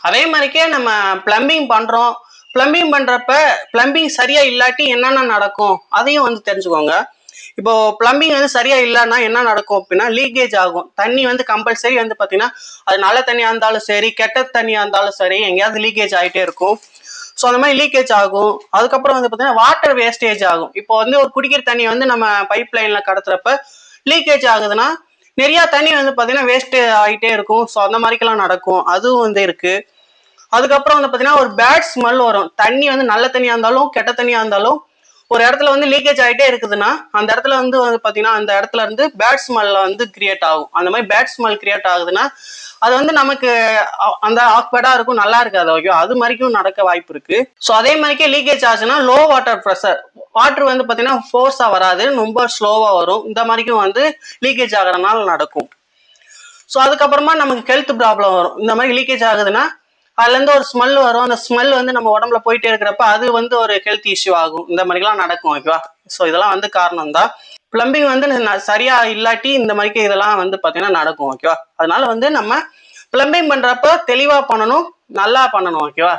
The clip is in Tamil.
அதே மாதிரிக்கே நம்ம பிளம்பிங் பண்றோம். பிளம்பிங் பண்றப்ப பிளம்பிங் சரியா இல்லாட்டி என்னென்ன நடக்கும் அதையும் வந்து தெரிஞ்சுக்கோங்க. இப்போ பிளம்பிங் வந்து சரியா இல்லைன்னா என்ன நடக்கும் அப்படின்னா லீக்கேஜ் ஆகும். தண்ணி வந்து கம்பல்சரி வந்து பார்த்தீங்கன்னா அது நல்ல தண்ணியா இருந்தாலும் சரி, கெட்ட தண்ணியா இருந்தாலும் சரி, எங்கேயாவது லீக்கேஜ் ஆகிட்டே இருக்கும். ஸோ அந்த மாதிரி லீக்கேஜ் ஆகும். அதுக்கப்புறம் வந்து பார்த்தீங்கன்னா வாட்டர் வேஸ்டேஜ் ஆகும். இப்போ வந்து ஒரு குடிக்கிற தண்ணி வந்து நம்ம பைப் லைனில் கடத்துறப்ப லீக்கேஜ் ஆகுதுன்னா நிறைய தண்ணி வந்து பார்த்தீங்கன்னா வேஸ்ட் ஆகிட்டே இருக்கும். ஸோ அந்த மாதிரிக்கெல்லாம் நடக்கும். அதுவும் வந்து இருக்கு. அதுக்கப்புறம் வந்து பார்த்தீங்கன்னா ஒரு பேட் ஸ்மெல் வரும். தண்ணி வந்து நல்ல தண்ணியாக இருந்தாலும் கெட்ட தண்ணியாக இருந்தாலும் ஒரு இடத்துல வந்து லீக்கேஜ் ஆகிட்டே இருக்குதுன்னா அந்த இடத்துல வந்து பார்த்தீங்கன்னா அந்த இடத்துல இருந்து பேட் ஸ்மெல் வந்து கிரியேட் ஆகும். அந்த மாதிரி பேட் ஸ்மெல் கிரியேட் ஆகுதுன்னா அது வந்து நமக்கு அந்த ஆக்வர்டா இருக்கும், நல்லா இருக்காது. ஓகே, அது மாதிரிக்கும் நடக்க வாய்ப்பு இருக்கு. ஸோ அதே மாதிரிக்கே லீக்கேஜ் ஆச்சுன்னா லோ வாட்டர் ப்ரெஷர், வாட்டர் வந்து பார்த்தீங்கன்னா ஃபோர்ஸா வராது, ரொம்ப ஸ்லோவா வரும். இந்த மாதிரிக்கும் வந்து லீக்கேஜ் ஆகிறதுனால நடக்கும். ஸோ அதுக்கப்புறமா நமக்கு ஹெல்த் ப்ராப்ளம் வரும். இந்த மாதிரி லீக்கேஜ் ஆகுதுன்னா அதுல இருந்து ஒரு ஸ்மெல் வரும். அந்த ஸ்மெல் வந்து நம்ம உடம்புல போயிட்டே இருக்கிறப்ப அது வந்து ஒரு ஹெல்த் இஷ்யூ ஆகும். இந்த மாதிரிலாம் நடக்கும். ஓகேவா? ஸோ இதெல்லாம் வந்து காரணம் தான். பிளம்பிங் வந்து சரியா இல்லாட்டி இந்த மாதிரி இதெல்லாம் வந்து பார்த்தீங்கன்னா நடக்கும். ஓகேவா? அதனால வந்து நம்ம பிளம்பிங் பண்றப்ப தெளிவா பண்ணணும், நல்லா பண்ணணும். ஓகேவா?